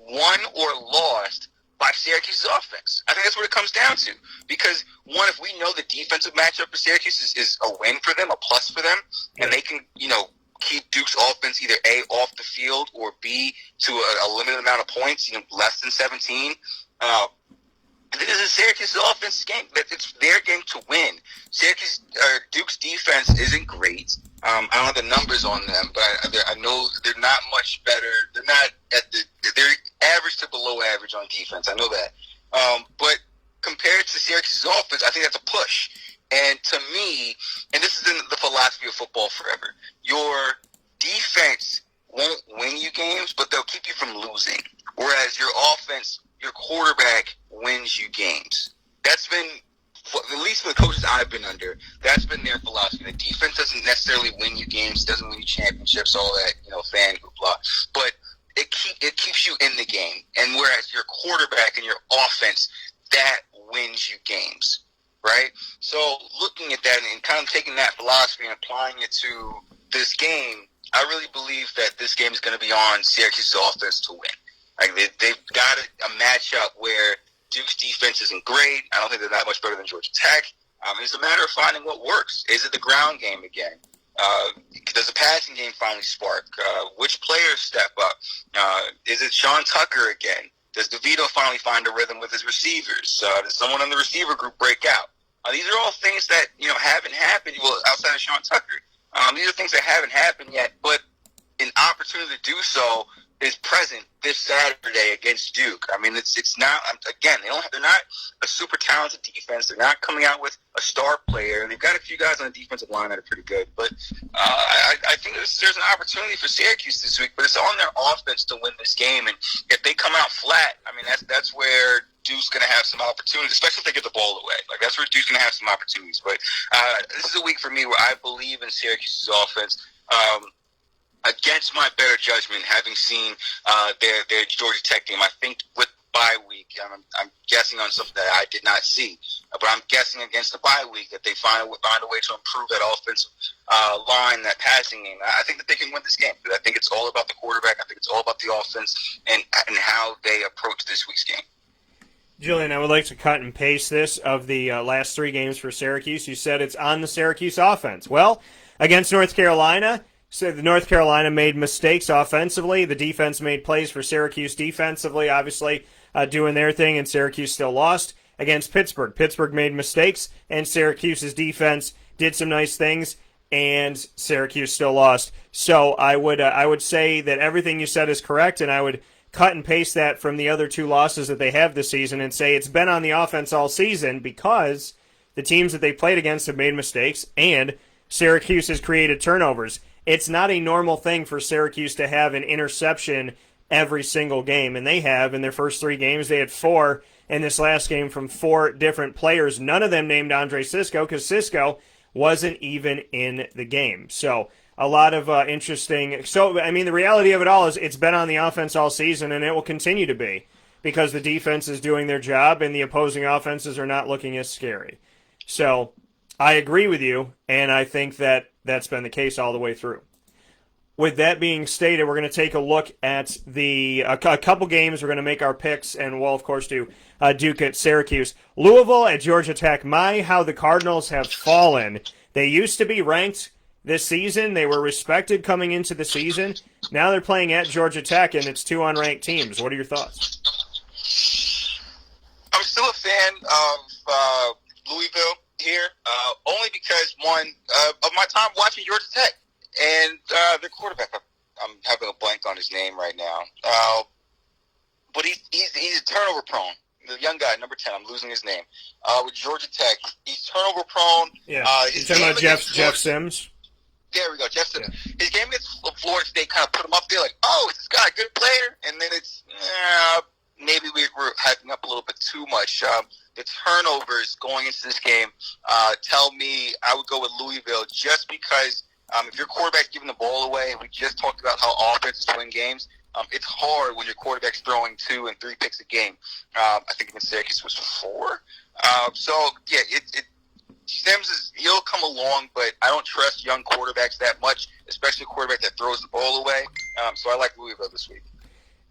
won or lost by Syracuse's offense. I think that's what it comes down to. Because, one, if we know the defensive matchup for Syracuse is a win for them, a plus for them, and they can, keep Duke's offense either A, off the field, or B, to a limited amount of points, less than 17, this is Syracuse's offense game. It's their game to win. Duke's defense isn't great. I don't have the numbers on them, but I know they're not much better. They're not they're average to below average on defense. I know that. But compared to Syracuse's offense, I think that's a push. And to me, and this is in the philosophy of football forever, your defense won't win you games, but they'll keep you from losing. Whereas your offense, your quarterback wins you games. That's been, at least for the coaches I've been under, that's been their philosophy. The defense doesn't necessarily win you games, doesn't win you championships, all that, fan hoopla. But it keeps you in the game. And whereas your quarterback and your offense, that wins you games. Right? So looking at that and kind of taking that philosophy and applying it to this game, I really believe that this game is going to be on Syracuse's offense to win. Like they've got a matchup where Duke's defense isn't great. I don't think they're that much better than Georgia Tech. It's a matter of finding what works. Is it the ground game again? Does the passing game finally spark? Which players step up? Is it Sean Tucker again? Does DeVito finally find a rhythm with his receivers? Does someone in the receiver group break out? These are all things that, haven't happened, well, outside of Sean Tucker. These are things that haven't happened yet, but an opportunity to do so is present this Saturday against Duke. I mean, it's not, again, they're not a super talented defense. They're not coming out with a star player. They've got a few guys on the defensive line that are pretty good, but I think there's an opportunity for Syracuse this week, but it's on their offense to win this game, and if they come out flat, I mean, that's where Duke's going to have some opportunities, especially if they get the ball away. Like, that's where Duke's going to have some opportunities. But this is a week for me where I believe in Syracuse's offense. Against my better judgment, having seen their Georgia Tech game, I think with bye week, I'm guessing on something that I did not see. But I'm guessing against the bye week that they find a way to improve that offensive line, that passing game. I think that they can win this game. I think it's all about the quarterback. I think it's all about the offense and how they approach this week's game. Julian, I would like to cut and paste this of the last three games for Syracuse. You said it's on the Syracuse offense. Well, against North Carolina, so the North Carolina made mistakes offensively. The defense made plays for Syracuse defensively, obviously doing their thing, and Syracuse still lost. Against Pittsburgh, Pittsburgh made mistakes, and Syracuse's defense did some nice things, and Syracuse still lost. So I would say that everything you said is correct, and I would cut and paste that from the other two losses that they have this season and say it's been on the offense all season because the teams that they played against have made mistakes and Syracuse has created turnovers. It's not a normal thing for Syracuse to have an interception every single game, and they have in their first three games. They had 4 in this last game from 4 different players, none of them named Andre Cisco because Cisco wasn't even in the game. So a lot of interesting. So, I mean, the reality of it all is it's been on the offense all season, and it will continue to be because the defense is doing their job and the opposing offenses are not looking as scary. So I agree with you, and I think that that's been the case all the way through. With that being stated, we're going to take a look at a couple games. We're going to make our picks, and we'll, of course, do Duke at Syracuse. Louisville at Georgia Tech. How the Cardinals have fallen. They used to be ranked this season. They were respected coming into the season. Now they're playing at Georgia Tech, and it's 2 unranked teams. What are your thoughts? I'm still a fan of Louisville here, only because, one, of my time watching Georgia Tech. And their quarterback, I'm having a blank on his name right now. But he's turnover prone. The young guy, number 10, I'm losing his name. With Georgia Tech, he's turnover prone. Yeah, you're talking about Jeff Sims? There we go, Jeff Sims. Yeah. His game against Florida State kind of put him up there like, oh, is this guy a good player? And then it's, maybe we're hyping up a little bit too much. The turnovers going into this game tell me I would go with Louisville just because if your quarterback's giving the ball away, and we just talked about how offenses win games, it's hard when your quarterback's throwing 2 and 3 picks a game. I think against Syracuse was 4. So, yeah, Sims he'll come along, but I don't trust young quarterbacks that much, especially a quarterback that throws the ball away. So I like Louisville this week.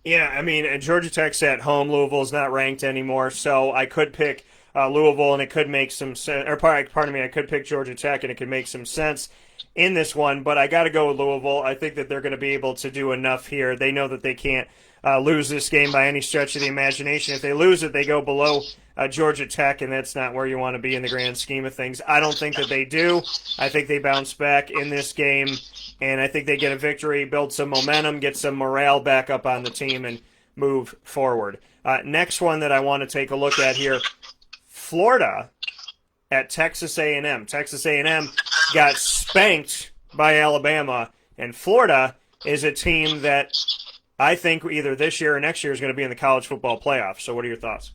Yeah, I mean, Georgia Tech's at home. Louisville's not ranked anymore, so I could pick Louisville, and it could make some sense. Or, pardon me, I could pick Georgia Tech, and it could make some sense in this one, but I got to go with Louisville. I think that they're going to be able to do enough here. They know that they can't lose this game by any stretch of the imagination. If they lose it, they go below Georgia Tech, and that's not where you want to be in the grand scheme of things. I don't think that they do. I think they bounce back in this game, and I think they get a victory, build some momentum, get some morale back up on the team, and move forward. Next one that I want to take a look at here, Florida at Texas A&M. Texas A&M got spanked by Alabama, and Florida is a team that I think either this year or next year is going to be in the college football playoffs. So what are your thoughts?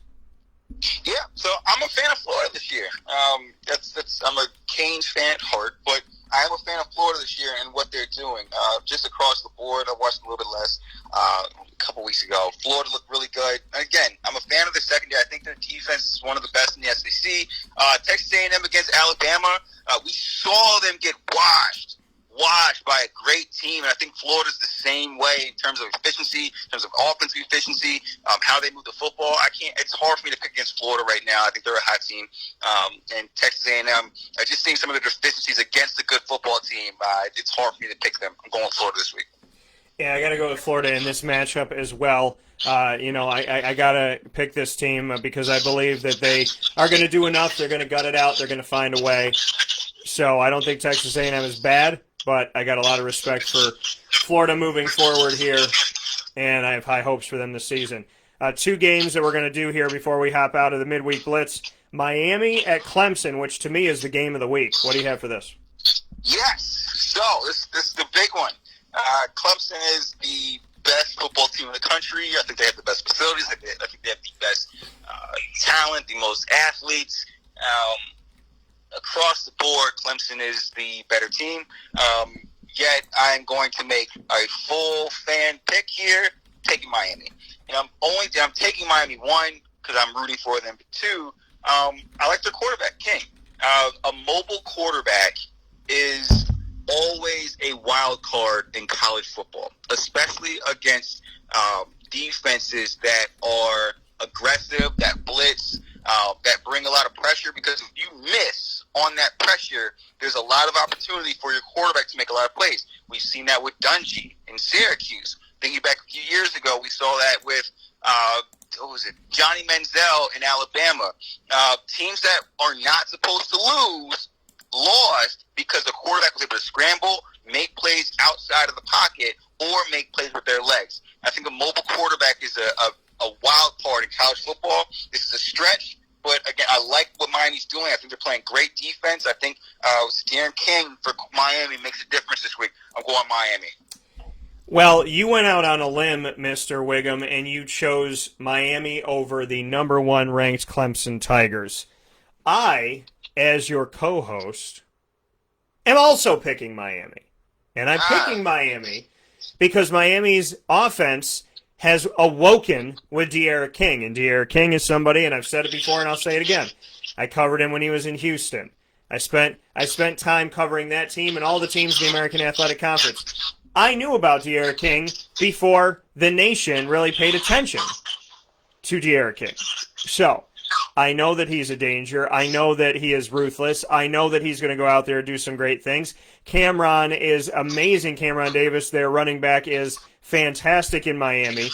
Yeah, so I'm a fan of Florida this year. I'm a Canes fan at heart, but I am a fan of Florida this year and what they're doing. Just across the board, I watched a little bit less a couple weeks ago. Florida looked really good. And again, I'm a fan of the secondary. I think their defense is one of the best in the SEC. Texas A&M against Alabama, we saw them get washed by a great team, and I think Florida's the same way in terms of efficiency, in terms of offensive efficiency, how they move the football. It's hard for me to pick against Florida right now. I think they're a hot team, and Texas A&M. I just seeing some of the deficiencies against a good football team. It's hard for me to pick them. I'm going Florida this week. Yeah, I got to go with Florida in this matchup as well. I got to pick this team because I believe that they are going to do enough. They're going to gut it out. They're going to find a way. So I don't think Texas A&M is bad, but I got a lot of respect for Florida moving forward here, and I have high hopes for them this season. Two games that we're going to do here before we hop out of the midweek blitz. Miami at Clemson, which to me is the game of the week. What do you have for this? Yes. So this is the big one. Clemson is the best football team in the country. I think they have the best facilities. I think they have the best talent, the most athletes. Across the board, Clemson is the better team. Yet I'm going to make a full fan pick here, taking Miami. And I'm taking Miami, one, because I'm rooting for them. Two, I like their quarterback, King. A mobile quarterback is always a wild card in college football, especially against defenses that are aggressive, that blitz, that bring a lot of pressure, because if you miss on that pressure, there's a lot of opportunity for your quarterback to make a lot of plays. We've seen that with Dungy in Syracuse. Thinking back a few years ago, we saw that with Johnny Manziel in Alabama. Teams that are not supposed to lose lost because the quarterback was able to scramble, make plays outside of the pocket, or make plays with their legs. I think a mobile quarterback is a wild card in college football. This is a stretch, but again, I like what Miami's doing. I think they're playing great defense. I think Darren King for Miami makes a difference this week. I'm going Miami. Well, you went out on a limb, Mr. Whigham, and you chose Miami over the number one ranked Clemson Tigers. I, as your co-host, am also picking Miami. And I'm picking Miami because Miami's offense has awoken with De'Ara King. And De'Ara King is somebody, and I've said it before and I'll say it again, I covered him when he was in Houston. I spent time covering that team and all the teams in the American Athletic Conference. I knew about De'Ara King before the nation really paid attention to De'Ara King. So, I know that he's a danger. I know that he is ruthless. I know that he's going to go out there and do some great things. Cameron is amazing. Cameron Davis, their running back, is fantastic in Miami.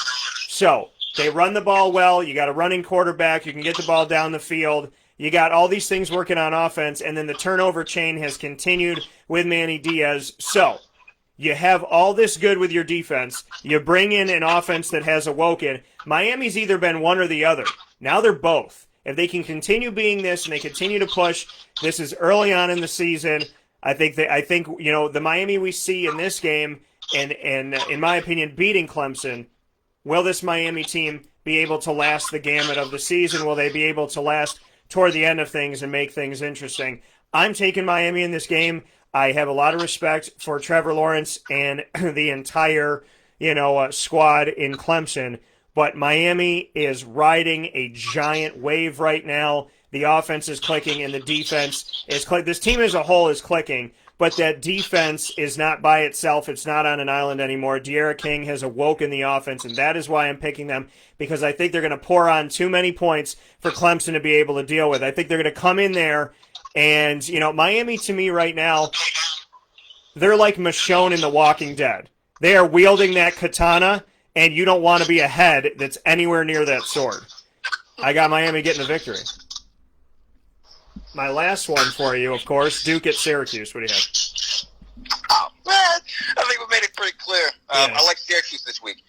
So, they run the ball well. You got a running quarterback. You can get the ball down the field. You got all these things working on offense, and then the turnover chain has continued with Manny Diaz. So, you have all this good with your defense. You bring in an offense that has awoken. Miami's either been one or the other. Now they're both. If they can continue being this and they continue to push, this is early on in the season. I think the Miami we see in this game and in my opinion beating Clemson, will this Miami team be able to last the gamut of the season? Will they be able to last toward the end of things and make things interesting? I'm taking Miami in this game. I have a lot of respect for Trevor Lawrence and the entire, squad in Clemson, but Miami is riding a giant wave right now. The offense is clicking and the defense is clicking. This team as a whole is clicking, but that defense is not by itself. It's not on an island anymore. De'Ara King has awoken the offense, and that is why I'm picking them, because I think they're going to pour on too many points for Clemson to be able to deal with. I think they're going to come in there. And, Miami to me right now, they're like Michonne in The Walking Dead. They are wielding that katana, and you don't want to be a head that's anywhere near that sword. I got Miami getting the victory. My last one for you, of course, Duke at Syracuse. What do you have? Oh, man, I think we made it pretty clear. I like Syracuse this week.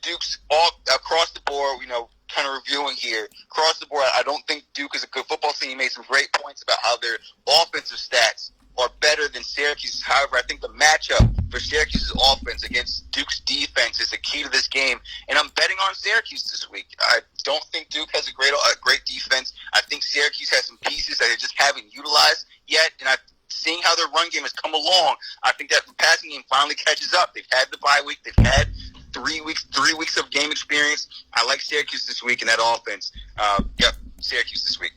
Duke's all across the board, kind of reviewing here. Across the board, I don't think Duke is a good football team. He made some great points about how their offensive stats are better than Syracuse's. However, I think the matchup for Syracuse's offense against Duke's defense is the key to this game, and I'm betting on Syracuse this week. I don't think Duke has a great defense. I think Syracuse has some pieces that they just haven't utilized yet, and seeing how their run game has come along, I think that the passing game finally catches up. They've had the bye week. They've had 3 weeks of game experience. I like Syracuse this week in that offense. Syracuse this week.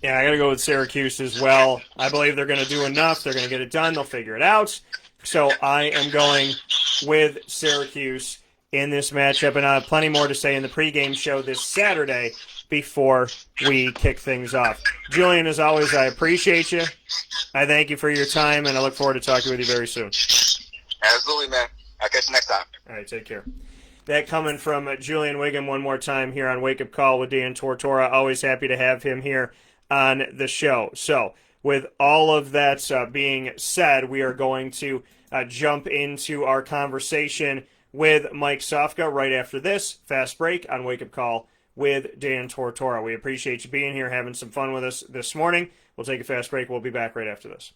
Yeah, I got to go with Syracuse as well. I believe they're going to do enough. They're going to get it done. They'll figure it out. So I am going with Syracuse in this matchup, and I have plenty more to say in the pregame show this Saturday before we kick things off. Julian, as always, I appreciate you. I thank you for your time, and I look forward to talking with you very soon. Absolutely, man. I'll catch you next time. All right, take care. That coming from Julian Whigham one more time here on Wake Up Call with Dan Tortora. Always happy to have him here on the show. So, with all of that being said, we are going to jump into our conversation with Mike Sofka right after this fast break on Wake Up Call with Dan Tortora. We appreciate you being here, having some fun with us this morning. We'll take a fast break. We'll be back right after this.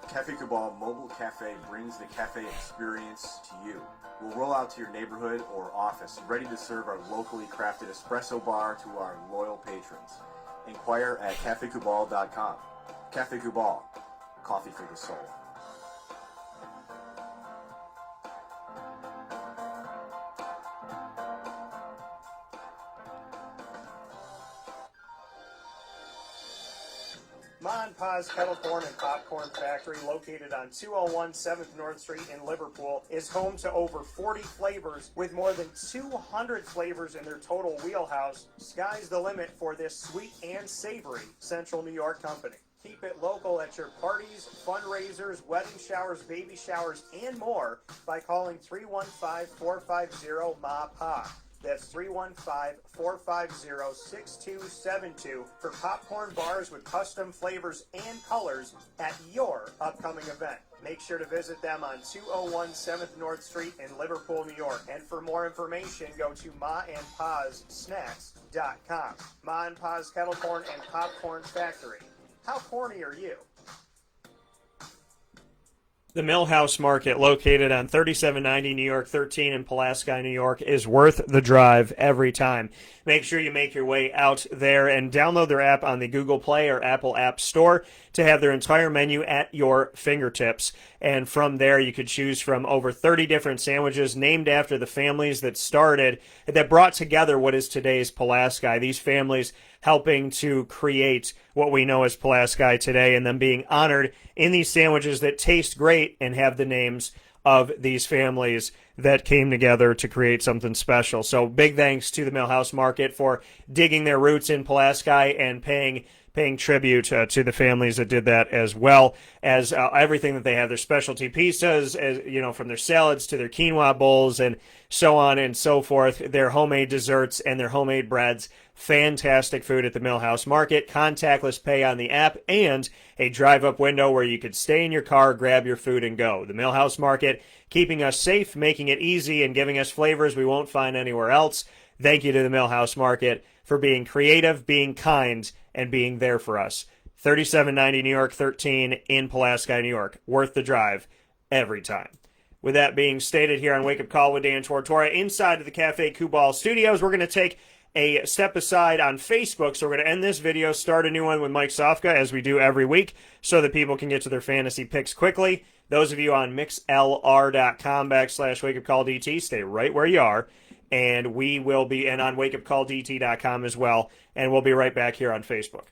Cafe Cabal Mobile Cafe brings the cafe experience to you. We'll roll out to your neighborhood or office, ready to serve our locally crafted espresso bar to our loyal patrons. Inquire at cafecabal.com. Cafe Cabal, coffee for the soul. Ma and Pa's Kettle Corn and Popcorn Factory, located on 201 7th North Street in Liverpool, is home to over 40 flavors with more than 200 flavors in their total wheelhouse. Sky's the limit for this sweet and savory Central New York company. Keep it local at your parties, fundraisers, wedding showers, baby showers, and more by calling 315-450-MA-PA. That's 315-450-6272 for popcorn bars with custom flavors and colors at your upcoming event. Make sure to visit them on 201 7th North Street in Liverpool, New York. And for more information, go to maandpazsnacks.com. Ma and Pa's Kettle Corn and Popcorn Factory. How corny are you? The Millhouse Market, located on 3790 New York 13 in Pulaski, New York, is worth the drive every time. Make sure you make your way out there and download their app on the Google Play or Apple App Store to have their entire menu at your fingertips. And from there, you could choose from over 30 different sandwiches named after the families that brought together what is today's Pulaski. These families helping to create what we know as Pulaski today, and them being honored in these sandwiches that taste great and have the names of these families that came together to create something special. So big thanks to the Millhouse Market for digging their roots in Pulaski and paying tribute to the families that did that, as well as everything that they have, their specialty pizzas, from their salads to their quinoa bowls and so on and so forth, their homemade desserts and their homemade breads. Fantastic food at the Millhouse Market, contactless pay on the app, and a drive-up window where you could stay in your car, grab your food, and go. The Millhouse Market, keeping us safe, making it easy, and giving us flavors we won't find anywhere else. Thank you to the Millhouse Market for being creative, being kind, and being there for us. 3790 New York 13 in Pulaski, New York. Worth the drive every time. With that being stated, here on Wake Up Call with Dan Tortora, inside of the Cafe Kubal studios, we're going to take a step aside on Facebook. So we're going to end this video, start a new one with Mike Sofka, as we do every week, so that people can get to their fantasy picks quickly. Those of you on mixlr.com/wakeupcalldt, stay right where you are. And we will be on wakeupcalldt.com as well. And we'll be right back here on Facebook.